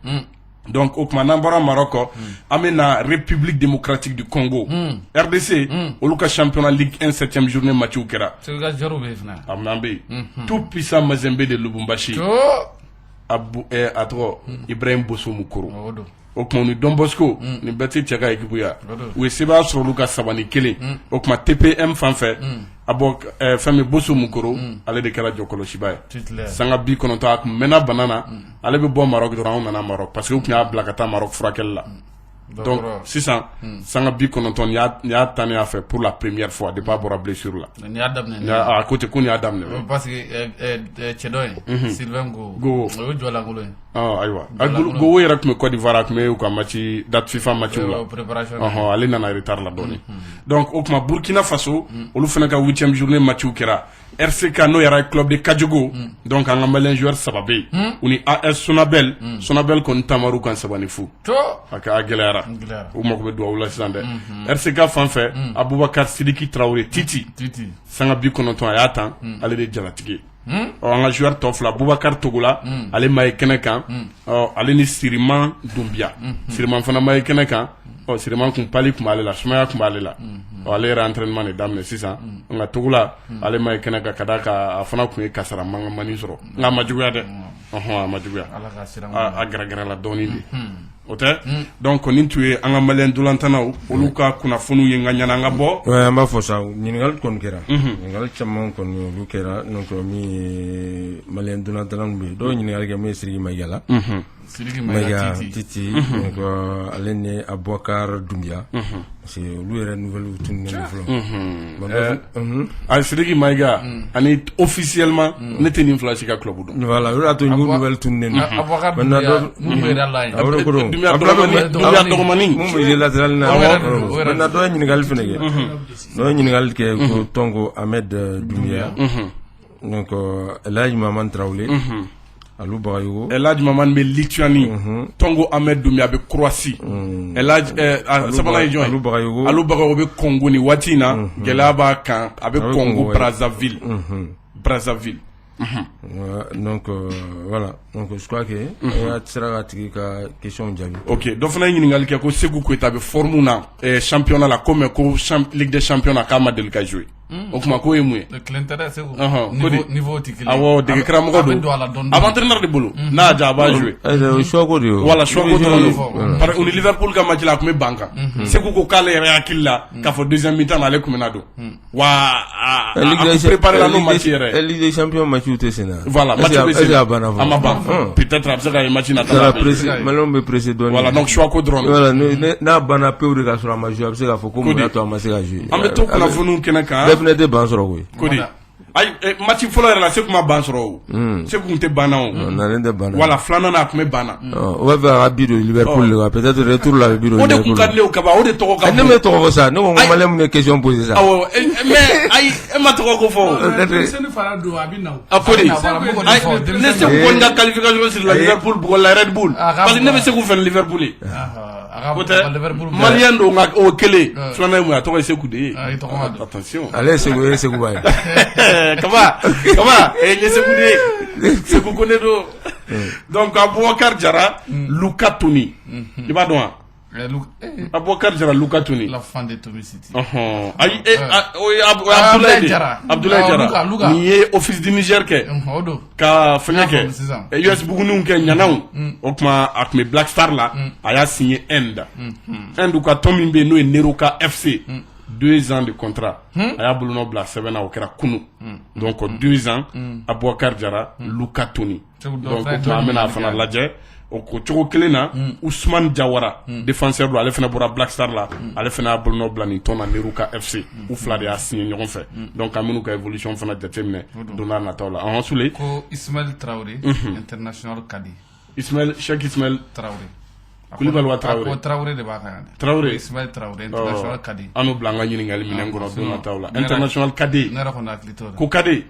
donc o kuma n'an bɔra Maroc an bɛ na République démocratique du Congo RDC olu ka championnat Ligue 1 7e journée match kɛra an bɛ yen tout puissant Mazembe de Lubumbashi a tɔgɔ Ibrahim Bosso Mukoro o kuma ni Don Bosco ni bɛɛ tɛ cɛ ka équipe ya u ye sebaya sɔrɔ olu ka 3-1 o kuma TPM fan fɛ a bɔ fɛn min Bosso Mukoro ale de kɛra jɔkɔlɔsiba ye sanga 90 a kun mɛnna bana na ale bɛ bɔ Maroc dɔrɔn anw nana Maroc parce que u kun y'a bila ka taa Maroc furakɛli la donc sisan sanga 90 ni y'a tanné a fait pour la première fois depuis a bɔra blessure la ni y'a daminɛ a ko ten ko ni y'a daminɛ parce que cɛ dɔ in Sylvain Go o ye jɔlankolon ye ayiwa Gowo yɛrɛ tun bɛ Côte d'Ivoire a tun bɛ u ka match date FIFA match la ale nana retard la dɔɔni donc o kuma Burkina Faso olu fana ka 8e journée match kɛra RCK n'o yɛrɛ club de Kadiogo donc an ka malien joueur 3 bɛ yen u ni AS Sonabel kɔni taamaru kan 3 ni fu a gɛlɛyara u mako bɛ dugawu la sisan dɛ RCK fan fɛ Abubakar Sidiki Traoré Titi sanga 90 a y'a tan ale de jalatigi an ka joueur tɔ 2 Boubacar Togola ale ma ye kɛnɛ kan ale ni Siriman Doumbia Siriman fana ma ye kɛnɛ kan Siriman kun pali kun b'ale la sumaya kun b'ale la ale yɛrɛ entraînement de daminɛ sisan nka Togola ale ma ye kɛnɛ kan ka d'a kan a fana kun ye kasara mangamani sɔrɔ nka a ma juguya dɛ a ma juguya a gɛrɛgɛrɛ la dɔɔni de o tɛ donc nin tun ye an ka malien dolantanaw olu ka kunnafoniw ye nka ɲana an ka bɔ an b'a fɔ sa ɲininkali kɔni kɛra ɲininkali caman kɔni olu kɛra donc min ye malien dolantanaw bɛ yen dɔw ɲininkali kɛ min ye Sidiki Mayiga la Mayiga Titi donc ale ni Abubakar Doumbia parce que olu yɛrɛ nouvelle tununnen fɔlɔ Sidiki Mayiga ani officiellement ne tɛ nin fila si ka club dɔn voilà o y'a to n ko nouvelle tununnen Abubakar Doumbia mun bɛ yɛrɛ la yen Doumbia dɔgɔmani mun bɛ ye latéral na maintenant dɔ ye ɲininkali fɛnɛ kɛ dɔ ye ɲininkali kɛ ko Tongo Ahmed Doumbia donc El Hadji Maman Traoré Alou Bagayogo El Hadji Maman bɛ Lituanie Tongo Ahmed Doumbia bɛ Croatie El Hadji sabanan ye jɔn ye Alou Bagayogo bɛ Congo ni waati in na gɛlɛya b'a kan a bɛ Congo Brazzaville Brazzaville. Donc voilà, donc je crois que ya sera ka question jabi. OK, donc fana ɲininkali kɛ ko Sekou Koita bɛ forme na championnat la comme ko Ligue des Champions k'a ma deli ka jouer. O kuma ko ye mun ye? Niveau tɛ kelen. Awɔ, dege karamɔgɔ don. A bɛ entraîneur de bolo. N'a ja a b'a jouer. Choix ko de yo. Voilà, choix ko dɔrɔn. Par exemple, Liverpool ka match la a tun bɛ ban kan. Sekou ko k'ale yɛrɛ hakili la k'a fɔ deuxième mi-temps na ale tun bɛ na don. Wa a préparé la n'o match yɛrɛ. Ligue des Champions match u tɛ sen na. Voilà, match bɛ sen. A ma ban. Peut-être a bɛ se ka match na ta. Malon bɛ pressé dɔɔni. Voilà, donc choix ko dɔrɔn. Voilà, n'a banna pewu de ka sɔrɔ a ma jouer a bɛ se k'a fɔ ko mun y'a to a ma se ka jouer. An bɛ to kunnafoniw kɛnɛ kan. Bɛɛ tɛ ban sɔrɔ koyi. Kodi ayi match fɔlɔ yɛrɛ la Sekou ma ban sɔrɔ o. Sekou kun tɛ banna o. Nalen tɛ banna. Voilà, filanan a tun bɛ banna. O b'a fɛ a ka bi don Liverpool de kan peut-être retour la bɛ bi don Liverpool. O de kun ka di ne ye o kaba o de tɔgɔ ka bon. Ne m'e tɔgɔ fɔ sa ne ko Malien mun ye question poser sa. Awɔ mais ayi e ma tɔgɔ ko fɔ. Seni fara don a bɛ na. A Kodi ne Sekou kɔni ka qualification siri la Liverpool bugɔ la Red Bull parce que ne bɛ Sekou fɛ Liverpool ye. Malien don nka o kelen filanan ye mun ye a tɔgɔ ye Sekou de ye. Attention. Ale ye Sekou ba ye. Kaba ye Sekou de ye. Sekou ko ne don. Donc Aboubacar Diarra Luka Toni. I b'a dɔn wa? Aboubacar Diarra Luka Toni. La fan de Tomi City. Ayi o ye Abdoulaye Diarra. Nin ye office du Niger kɛ. Ka fɛngɛ kɛ. US Buguniw kɛ ɲanaw. O kuma a tun bɛ Black Star la. A y'a signé Inde. Inde ka tɔn min bɛ yen n'o ye Neroka FC. 2 ans de contrat. A y'a bolonɔ bila sɛbɛn na o kɛra kunu. Donc 2 ans Aboubacar Diarra Luka Toni. Donc o kuma an bɛna a fana lajɛ. O ko cogo kelen na Ousmane Diawara défenseur do ale fana bɔra Black Star la ale fana y'a bolonɔ bila nin tɔn na Neruka FC u fila de y'a signé ɲɔgɔn fɛ donc an minnu ka évolution fana jateminɛ don n'a nataw la an Sule ko Ismaël Traoré international Kadi Cheikh Ismaël Traoré Koulibaly wa Traoré ko Traoré de b'a kan Traoré Ismaël Traoré international Kadi an n'o bila an ka ɲininkali minɛn kɔnɔ don nataw la international Kadi ne yɛrɛ kɔni hakili t'o la ko Kadi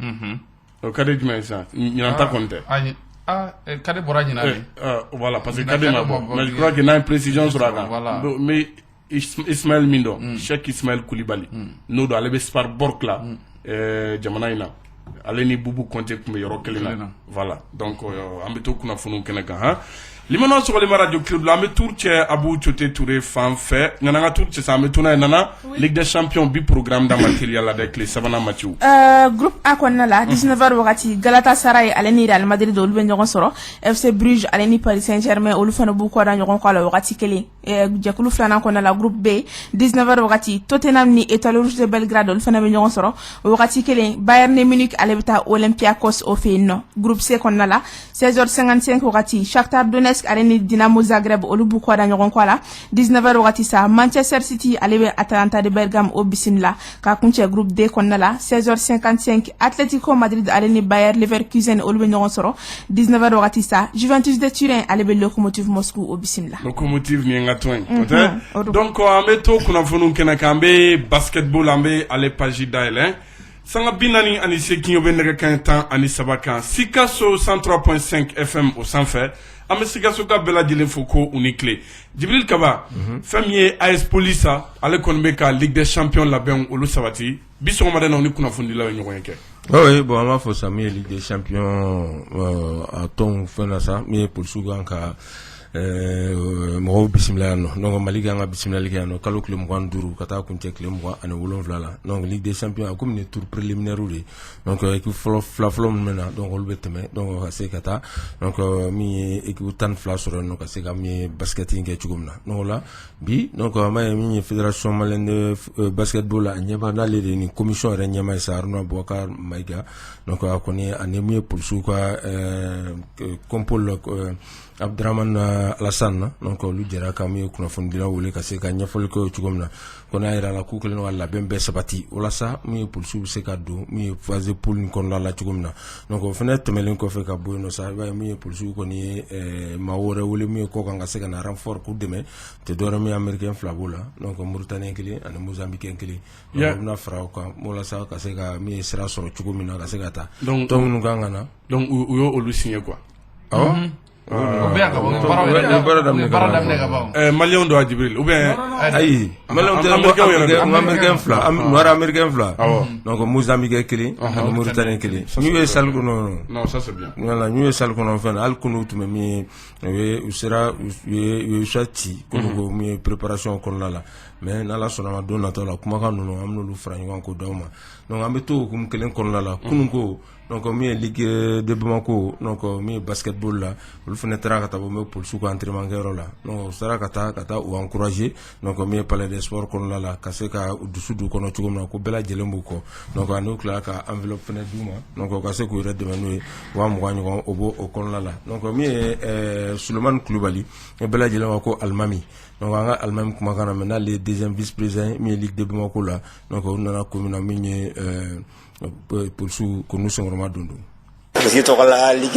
o Kadi jumɛn ye sisan ɲinan ta kɔni tɛ Kade bɔra ɲinan de voilà parce que Kade ma bɔ mais je crois que n'a ye précision sɔrɔ a kan mais Ismaël min dɔn Cheikh Ismaël Koulibaly n'o don ale bɛ Sparborg la jamana in na ale ni Bubu Konte tun bɛ yɔrɔ kelen na voilà donc an bɛ to kunnafoniw kɛnɛ kan han Limana sɔgɔlima radio club la an bɛ tour cɛ Abu Cote Touré fan fɛ nka n'an ka tour cɛ sa an bɛ to n'a ye Nana Ligue des Champions bi programme da matériel la dɛ tile sabanan match groupe A kɔnɔna la 19h wagati Galatasaray ale ni Real Madrid olu bɛ ɲɔgɔn sɔrɔ FC Bruges ale ni Paris Saint-Germain olu fana b'u kɔ da ɲɔgɔn kɔ a la wagati kelen jɛkulu filanan kɔnɔna la groupe B 19h wagati Tottenham ni Étoile Rouge de Belgrade olu fana bɛ ɲɔgɔn sɔrɔ o wagati kelen Bayern Munich ale bɛ taa Olympiakos o fɛ yen nɔ groupe C kɔnɔna la 16h55 wagati Shakhtar Donetsk ale ni Dinamo Zagreb olu b'u kɔ da ɲɔgɔn kɔ a la 19h wagati sa Manchester City ale bɛ Atalanta de Bergame o bisimila ka kuncɛ groupe D kɔnɔna la 16h55 Atletico Madrid ale ni Bayer Leverkusen olu bɛ ɲɔgɔn sɔrɔ 19h wagati sa Juventus de Turin ale bɛ Lokomotiv Moscou o bisimila Lokomotiv ni nga tɔn donc an bɛ to kunnafoniw kɛnɛ kan an bɛ basketball an bɛ ale page dayɛlɛ sanga 48 bɛ nɛgɛ kanɲɛ 13 kan Sikaso 103.5 FM o sanfɛ an bɛ Sikaso ka bɛɛ lajɛlen fo ko u ni tile Jibril Kaba fɛn min ye AS Police ale kɔni bɛ ka Ligue des Champions labɛnw olu sabati bi sɔgɔmada in na u ni kunnafonidilaw ye ɲɔgɔn ye kɛ oui bon an b'a fɔ sa min ye Ligue des Champions a tɔn fɛn na sa min ye polisiw kan ka mɔgɔw bisimila yan nɔ donc Mali kan ka bisimilali kɛ yan nɔ kalo tile 25 ka taa kuncɛ tile 27 la donc Ligue des Champions a komi ni tour préliminaire de donc équipe fɔlɔ min bɛ na donc olu bɛ tɛmɛ donc ka se ka taa donc min ye équipe 12 sɔrɔ yen nɔ ka se ka min ye basket in kɛ cogo min na donc o la bi donc an b'a ye min ye fédération malienne de basketball a ɲɛma n'ale de ni commission yɛrɛ ɲɛma ye sa Haruna Boubacar Maïga donc a kɔni ani min ye polisiw ka compole Abdraman Alassane donc olu jɛra ka min ye kunnafonidilaw wele ka se ka ɲɛfɔli kɛ o cogo min na ko n'a yɛrɛ la k'u kɛlen don ka labɛn bɛɛ sabati walasa min ye polisiw bɛ se ka don min ye phase poule nin kɔnɔna la cogo min na donc o fana tɛmɛlen kɔfɛ ka bɔ yen nɔ sa i b'a ye min ye polisiw kɔni ye maa wɛrɛ wele min ye kɔ kan ka se ka na renfort k'u dɛmɛ tɛ dɔwɛrɛ min américain 2 b'o la donc Mauritanie 1 ani Mozambique 1 donc u bɛna fara o kan walasa ka se ka min ye sira sɔrɔ cogo min na ka se ka taa tɔn minnu kan ka na donc u y'o olu signé quoi awɔ Malien do Djibril ou bien ayi malien américain fla noir américain fla donc Mozambique kili Mauritanie kili ñu sal ko non ça c'est bien voilà ñu sal ko non fen al kunu tume mi sera chati ko mi préparation ko la mais na la sona do na to la kuma kan no amno lu fra ñu ko dawma donc ambe to kum kelen ko la kunu ko donc mi ligue de Bamako donc mi basketball la lu fene tra ka tabo me pour suko entraînement ngero la donc sara kata ou encourager donc mi palais des sports kon la kaseka dusu du kono tugum ko bela jelembu ko donc anu kla ka enveloppe fene duma donc ka se ko ire de manu wa mo wanyo obo o kon la donc mi Suleiman Koulibaly bela jelembu ko Almami donc anga Almami kuma kana maintenant le deuxième vice-président mi ligue de Bamako la donc on a commune mi pour sous que nous sommes vraiment dundu. Ligi tokola ne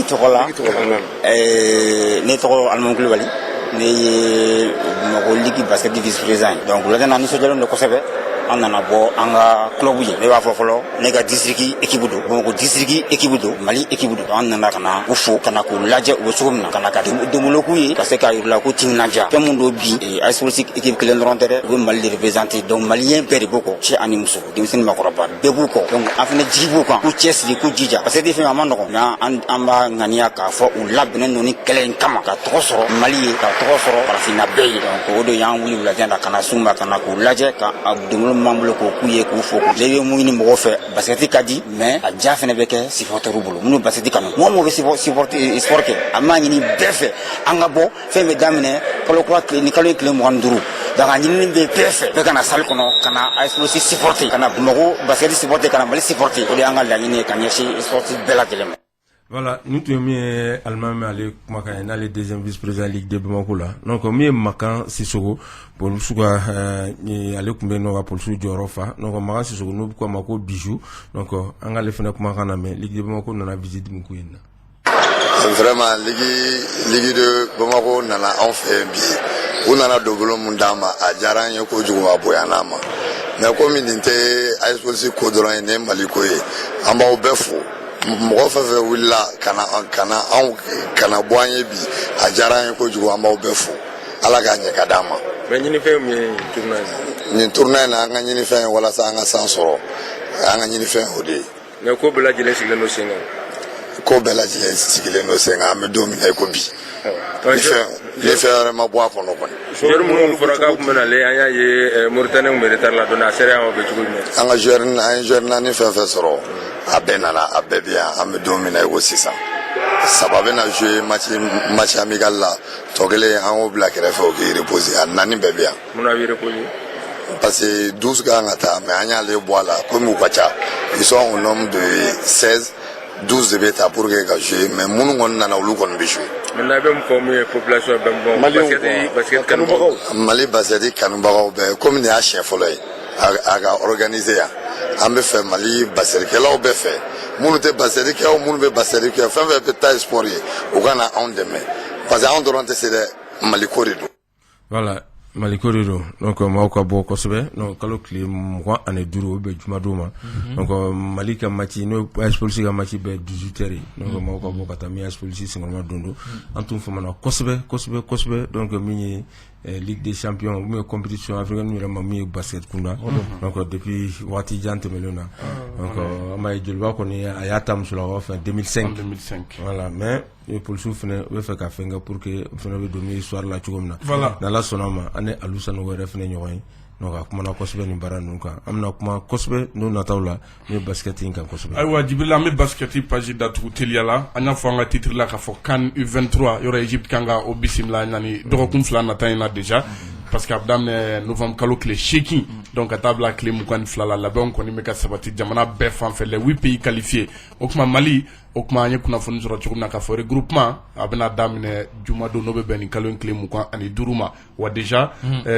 toko Almami Koulibaly ne mako ligi basket vice-président donc la dana ni so jalo ko sebe an nana bɔ an ka club ye ne b'a fɔ fɔlɔ ne ka district équipe do Bamakɔ district équipe do Mali équipe do an nana kana u fo kana k'u lajɛ u bɛ cogo min na kana ka demuloku ye ka se k'a yir'u la ko timinadiya fɛn min do bi AS Politique équipe kelen dɔrɔn tɛ dɛ u bɛ Mali de représenter donc maliyɛn bɛɛ de b'o kɔ cɛ ani muso denmisɛnnin maakɔrɔba bɛɛ b'u kɔ donc an fana jigi b'u kan k'u cɛsiri k'u jija parce que des fɛn a ma nɔgɔn nka an b'a ŋaniya k'a fɔ u labɛnnen don ni kɛlɛ in kama ka tɔgɔ sɔrɔ Mali ye ka tɔgɔ sɔrɔ farafinna bɛɛ ye donc o de y'an wuli wulajɛ la kana s'u ma kana k'u lajɛ ka demulo m'an bolo k'o k'u ye k'u fo k'u lebe mun ɲini mɔgɔw fɛ basket ka di mais a diya fɛnɛ bɛ kɛ supporters bolo minnu basket kanu mɔgɔ mɔgɔ bɛ sport kɛ a m'a ɲini bɛɛ fɛ an ka bɔ fɛn bɛ daminɛ kalo kura ni kalo ye tile 25 donc a ɲinini bɛ bɛɛ fɛ bɛɛ kana salle kɔnɔ ka na AS Politique supporter ka na Bamakɔ basket supporter ka na Mali supporter o de y'an ka laɲini ye ka ɲɛsin sportif bɛɛ lajɛlen ma. Voilà, nous tu mis Almami ale kumakan na le deuxième vice-président Ligue de Bamako la. Donc mi Makan Sissoko pour suka ni ale kumbe no pour su jorofa. Donc Makan Sissoko no ko mako bijou. Donc anga le fena kumakan na me Ligue de Bamako na visite mu kuyena. Vraiment Ligue de Bamako nana en fait bien. On nana dogolo mundama a jaranye ko jugo aboyana ma. Mais comme il était AS Politique ko doran ne Maliko ye. Amba obefo mɔgɔ fɛn fɛn wulila kana bɔ an ye bi a diyara an ye kojugu an b'aw bɛɛ fo ala k'a ɲɛ ka d'an ma. mais ɲinifɛn min ye tournoi in nin tournoi in na an ka ɲinifɛn ye walasa an ka san sɔrɔ an ka ɲinifɛn o de ye. mais ko bɛɛ lajɛlen sigilen don sen kan. ko bɛɛ lajɛlen sigilen don sen kan an bɛ don min na i ko bi. ni fɛn wɛrɛ ma bɔ a kɔnɔ kɔni. joueur minnu fɔra k'a tun bɛ nalen an y'a ye Mauritanie tun bɛ retard la dɔɔni a sera yan o bɛ cogo jumɛn. an ka joueur naani fɛn fɛn sɔrɔ a bɛɛ nana a bɛɛ bɛ yan an bɛ don min na i ko sisan saba bɛ na jouer match amical la tɔ kelen an y'o bila kɛrɛfɛ o k'i reposer a naani bɛɛ bɛ yan. mun na b'i reposer. parce que 12 kan ka taa mais an y'ale bɔ a la komi u ka ca ils sont au nombre de 16 12 de bɛ ta pour que ka jouer mais minnu kɔni nana olu kɔni bɛ jouer. maintenant i bɛ mun fɔ mun ye population bɛ bɔ basket kanubagaw. Mali basket kanubagaw bɛɛ komi nin y'a siɲɛ fɔlɔ ye a ka organiser yan. an bɛ fɛ Mali baskɛtikɛlaw bɛɛ fɛ minnu tɛ basket kɛ o minnu bɛ basket kɛ fɛn fɛn bɛ taa sport ye u ka na anw dɛmɛ parce que anw dɔrɔn tɛ se dɛ Maliko de don. voilà Maliko de don donc maaw ka bɔ kosɛbɛ donc kalo tile 25 o bɛ juma don ma donc Mali ka match n'o AS Politique ka match bɛ 18h ye donc maaw ka bɔ ka taa min AS Politique singɔrɔma don don an tun famana kosɛbɛ donc min ye Ligue des Champions ou compétition africaine nous avons mis basket kunda donc depuis wati jan tɛmɛlen na donc an b'a ye joliba kɔni a y'a ta muso la o fɛ 2005 voilà mais polisiw fɛnɛ u bɛ fɛ ka fɛn kɛ pour que fɛnɛ bɛ don histoire la cogo min na voilà n'Ala sɔnna ma an ni Alusani wɛrɛ fɛnɛ ɲɔgɔn ye donc a kumana kosɛbɛ nin baara ninnu kan an bɛna kuma kosɛbɛ n'o nataw la ni basket in kan kosɛbɛ. ayiwa Djibril an bɛ basket page datugu teliya la an y'a fɔ an ka titre la k'a fɔ CAN U23 yɔrɔ Egypte kan ka o bisimila ɲani dɔgɔkun 2 nata in na déjà parce que a bɛ daminɛ novembre kalo tile 8 donc ka taa bila tile 22 la labɛnw kɔni bɛ ka sabati jamana bɛɛ fan fɛ les 8 pays qualifiés o kuma Mali o kuma an ye kunnafoni sɔrɔ cogo min na k'a fɔ regroupement a bɛna daminɛ juma don n'o bɛ bɛn nin kalo in tile 25 ma wa déjà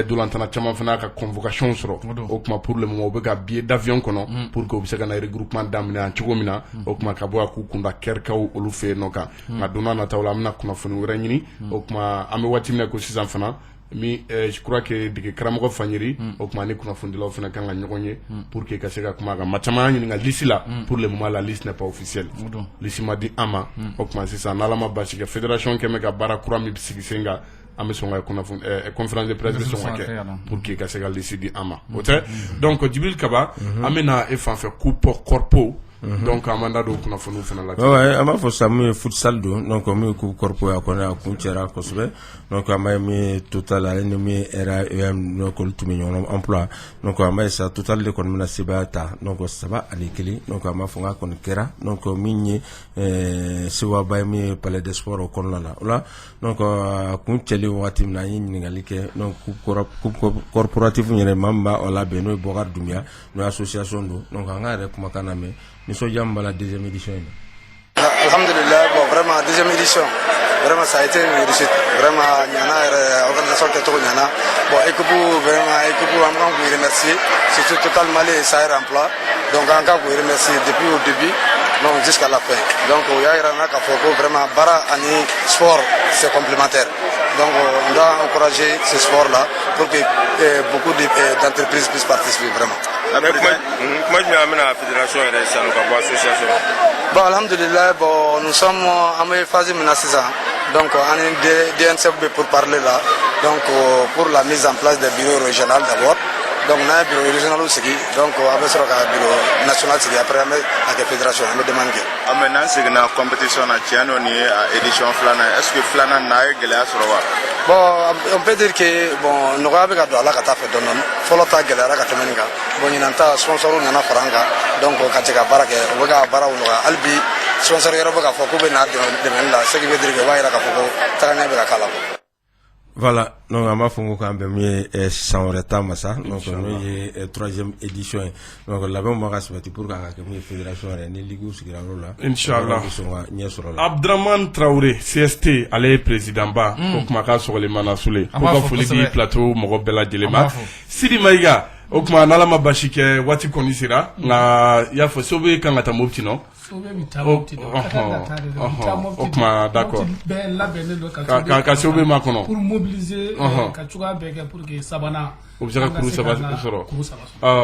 dolantana caman fana y'a ka convocation sɔrɔ o kuma pour le moment o bɛ ka billet d'avion kɔnɔ pour que o bɛ se ka na regroupement daminɛ yan cogo min na o kuma ka bɔ a k'u kunda kɛrikaw olu fɛ yen nɔ kan nka donna nataw la an bɛna kunnafoni wɛrɛ ɲini o kuma an bɛ waati min na ko sisan fana je crois que dege karamɔgɔ Fanyeri o kuma ni kunnafonidilaw fana kan ka ɲɔgɔn ye pour que ka se ka kuma kan ma caman ɲininka liste la pour le moment la liste n'est pas officielle liste ma di an ma o kuma sisan n'Ala ma basi kɛ fédération kɛmɛ ka baara kura min sigi sen kan an bɛ sɔn ka conférence de presse bɛ sɔn ka kɛ pour que ka se ka liste di an ma o tɛ donc Djibril Kaba an bɛ na e fan fɛ coupe corpo donc an da do kunnafoniw fana la ouais an b'a fɔ sa mun ye futsal don donc mun ye coupe corpo ya kɔni a kun cɛra kosɛbɛ donc an b'a min total ale ni min RAEM donc olu tun bɛ ɲɔgɔn emploi donc an b'a sa total de kɔni bɛna sebaya ta donc 3-1 donc an b'a fɔ k'a kɔni kɛra donc min ye sewaba ye min ye palais des sports o kɔnɔna la o la donc a kun cɛli wagati min na an ye ɲininkali kɛ donc coupe corporative yɛrɛ maa min b'a o labɛn n'o ye Bɔkari Dunbiya n'o ye association don donc an ka yɛrɛ kumakan na mɛn nisɔndiya min b'a la deuxième édition in na. Alhamdulillah, bon vraiment deuxième édition, vraiment ça a été une réussite, vraiment Nyana organisation qui est trop Nyana, bon équipe on va vous remercier, surtout Total Mali et Sahel Emploi, donc on va vous remercier depuis au début, donc jusqu'à la fin, donc il y a vraiment bara ani sport c'est complémentaire, donc on doit encourager ce sport là pour que beaucoup d'entreprises puissent participer vraiment. Comment tu amènes à la fédération et à l'association? Bon, alhamdulillah, bon, nous sommes en phase de 6 ans. Donc, on est DNCFB pour parler là. Donc, pour la mise en place des bureaux régionaux d'abord. Donc, on a un bureau régional aussi. Donc, on a un bureau national aussi. Après, on a la fédération. On a demandé. Maintenant, c'est une compétition à édition Flana. Est-ce que Flana n'a pas sur le bon, on peut dire que bon, nous avons fait la cata fait donner. Follow tag la cata meninga. Bon, il y a un sponsor ou un faranga. Donc, quand tu as baraka, on va bara ou albi sponsor yaro baka foko be na de menda. Ce qui veut dire que va ira ka foko taranga be ka kala. Voilà, donc on m'a fait un peu mieux sans retard massa, donc on est troisième édition, donc là-bas on m'a respecté pour la fédération ni ligue ou ce qui est là. Inch'Allah. Abdraman Traoré, CST, allez président ba, donc maka sur les manasoulé. Pourquoi faut les plateau, mon bella dilema. Sidi Maïga, okuma nalama bashike wati konisira, na ya faut sauver quand la mopti non. Okuma d'accord. Pour mobiliser Kachuga Bega pour que Sabana. Observe Kuru Sabana.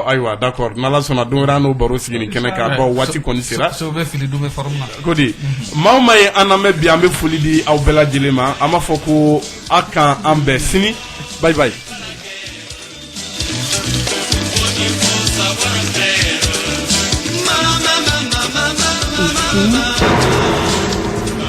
Aywa, d'accord. Nala sona dongrano barosi ni keneka ba wati konisira. Sauver Filidume Faruma. Kodi. Mauma ye aname biambe fulidi au bela dilema. Ama foko aka ambe sini. Bye bye.